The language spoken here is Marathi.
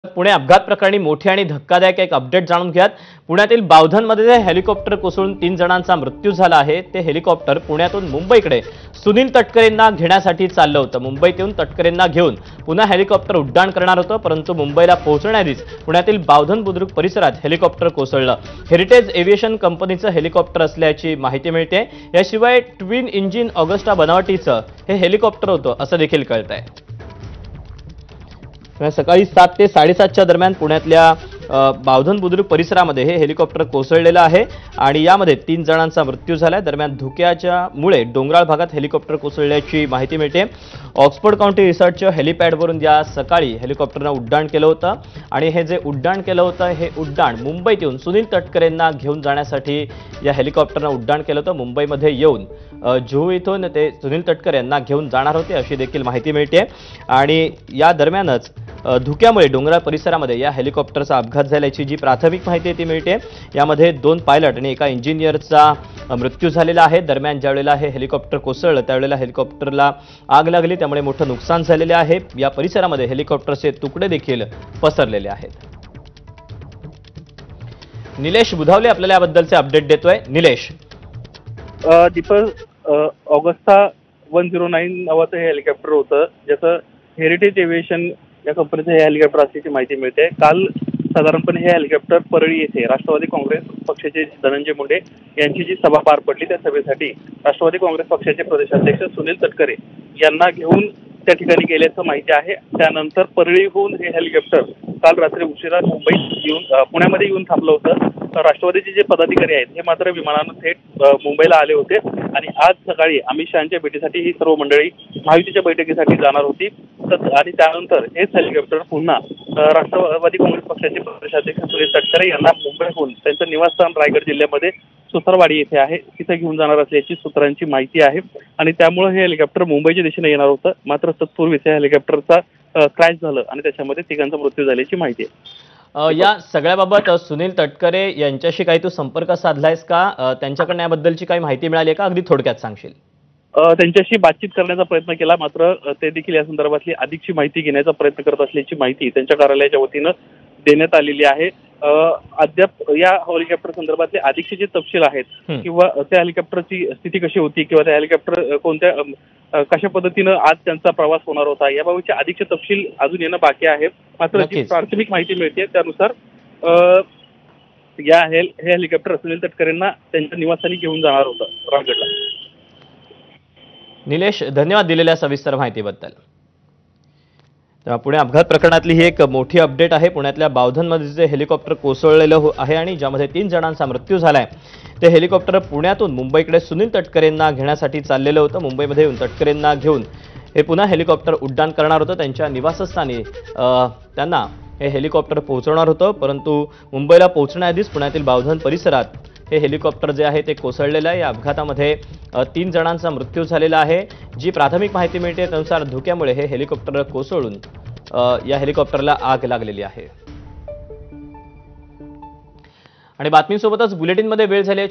पुणे अपघात प्रकरणी मोठी आणि धक्कादायक एक अपडेट जाणून घ्यात। पुण्यातील बावधनमध्ये हेलिकॉप्टर कोसळून 3 जणांचा मृत्यू झाला आहे। ते हेलिकॉप्टर पुण्यातून मुंबईकडे सुनील तटकरेंना घेण्यासाठी चाललं होतं। मुंबईत येऊन तटकरेंना घेऊन पुन्हा हेलिकॉप्टर उड्डाण करणार होतं, परंतु मुंबईला पोहोचण्याआधीच पुण्यातील बावधन बुद्रुक परिसरात हेलिकॉप्टर कोसळलं। हेरिटेज एव्हिएशन कंपनीचं हेलिकॉप्टर असल्याची माहिती मिळते। याशिवाय ट्विन इंजिन ऑगस्टा बनावटीचं हे हेलिकॉप्टर होतं असं देखील कळतंय। सकाळी 7 ते 7:30च्या दरम्यान पुण्यातल्या बावधन बुद्रुक परिसरामध्ये हे हेलिकॉप्टर कोसळलेलं आहे आणि यामध्ये 3 जणांचा मृत्यू झालाय। दरम्यान धुक्याच्या मुळे डोंगराळ भागात हेलिकॉप्टर कोसळल्याची माहिती मिळते। ऑक्सफोर्ड काउंटी रिसॉर्टच्या हेलिपॅडवरून या सकाळी हेलिकॉप्टरनं उड्डाण केलं होतं आणि हे जे उड्डाण केलं होतं हे उड्डाण मुंबईत येऊन सुनील तटकरेंना घेऊन जाण्यासाठी या हेलिकॉप्टरनं उड्डाण केलं होतं। मुंबईमध्ये येऊन जुहू इथून ते सुनील तटकरे यांना घेऊन जाणार होते अशी देखील माहिती मिळते आणि या दरम्यानच धुक्यामुळे डोंगराळ परिसरामध्ये या हेलिकॉप्टरचा अपघात झाल्याची जी प्राथमिक माहिती ती मिळते। यामध्ये 2 पायलट आणि एका इंजिनियरचा मृत्यू झालेला आहे। दरम्यान ज्यावेळेला हे हेलिकॉप्टर कोसळलं त्यावेळेला हेलिकॉप्टरला आग लागली, त्यामुळे मोठं नुकसान झालेले आहे। या परिसरामध्ये हेलिकॉप्टरचे तुकडे देखील पसरलेले आहेत। निलेश बुधावले आपल्याला याबद्दलचे अपडेट देतोय। निलेश, दीपक, ऑगस्टा 109 नावाचं हे हेलिकॉप्टर होतं, ज्याचं हेरिटेज एव्हिएशन या कंपनीचं हे हेलिकॉप्टर असल्याची माहिती मिळते। काल साधारणपणे हे हेलिकॉप्टर परळी येथे राष्ट्रवादी काँग्रेस पक्षाचे धनंजय मुंडे यांची जी सभा पार पडली त्या सभेसाठी राष्ट्रवादी काँग्रेस पक्षाचे प्रदेशाध्यक्ष सुनील तटकरे यांना घेऊन त्या ठिकाणी गेल्याचं माहिती आहे। त्यानंतर परळीहून हे हेलिकॉप्टर काल रात्री उशिरा पुण्यामध्ये येऊन थांबलं होतं। राष्ट्रवादीचे जे पदाधिकारी आहेत हे मात्र विमानानं थेट मुंबईला आले होते आणि आज सकाळी अमित शहांच्या भेटीसाठी ही सर्व मंडळी महायुतीच्या बैठकीसाठी जाणार होती आणि त्यानंतर हेच हेलिकॉप्टर पुन्हा राष्ट्रवादी काँग्रेस पक्षाचे प्रदेशाध्यक्ष सुनील तटकरे यांना मुंबईहून त्यांचं निवासस्थान रायगड जिल्ह्यामध्ये सुतारवाडी येथे आहे तिथे घेऊन जाणार असल्याची सूत्रांची माहिती आहे आणि त्यामुळे हे हेलिकॉप्टर मुंबईच्या दिशेने येणार होतं। मात्र तत्पूर्वीच या हेलिकॉप्टरचा क्रॅश झालं आणि त्याच्यामध्ये 3 मृत्यू झाल्याची माहिती आहे। या सगळ्याबाबत सुनील तटकरे यांच्याशी काही तू संपर्क साधलायस का? त्यांच्याकडून याबद्दलची काही माहिती मिळाली आहे का? अगदी थोडक्यात सांगशील? त्यांच्याशी बातचीत करण्याचा प्रयत्न केला, मात्र ते देखील या संदर्भातली अधिकची माहिती घेण्याचा प्रयत्न करत असल्याची माहिती त्यांच्या कार्यालयाच्या वतीनं देण्यात आलेली आहे। अद्याप या हेलिकॉप्टर संदर्भातले अधिकचे जे तपशील आहेत किंवा त्या हेलिकॉप्टरची स्थिती कशी होती किंवा त्या हेलिकॉप्टर कशा पद्धतीनं आज त्यांचा प्रवास होणार होता याबाबतचे अधिकचे तपशील अजून येणं बाकी आहे। मात्र जी प्राथमिक माहिती मिळते त्यानुसार हे हेलिकॉप्टर सुनील तटकरेंना त्यांच्या निवासस्थानी घेऊन जाणार होतं रायगडला। निलेश, धन्यवाद दिलेल्या सविस्तर माहितीबद्दल। पुणे अपघात प्रकरणातली ही एक मोठी अपडेट आहे। पुण्यातल्या बावधनमध्ये जे हेलिकॉप्टर कोसळलेलं आहे आणि ज्यामध्ये 3 जणांचा मृत्यू झालाय ते हेलिकॉप्टर पुण्यातून मुंबईकडे सुनील तटकरेंना घेण्यासाठी चाललेलं होतं। मुंबईमध्ये येऊन तटकरेंना घेऊन हे पुन्हा हेलिकॉप्टर उड्डाण करणार होतं। त्यांच्या निवासस्थानी त्यांना हे हेलिकॉप्टर पोहोचवणार होतं, परंतु मुंबईला पोहोचण्याआधीच पुण्यातील बावधन परिसरात हे हेलिकॉप्टर जे आहे ते कोसळलेलं आहे। या अपघातामध्ये 3 जणांचा मृत्यू झालेला आहे। जी प्राथमिक माहिती मिळते त्यानुसार धुक्यामुळे हे हेलिकॉप्टर कोसळून या हेलिकॉप्टरला आग लागलेली आहे। आणि बातमीसोबतच बुलेटिनमध्ये वेळ झाली आहे।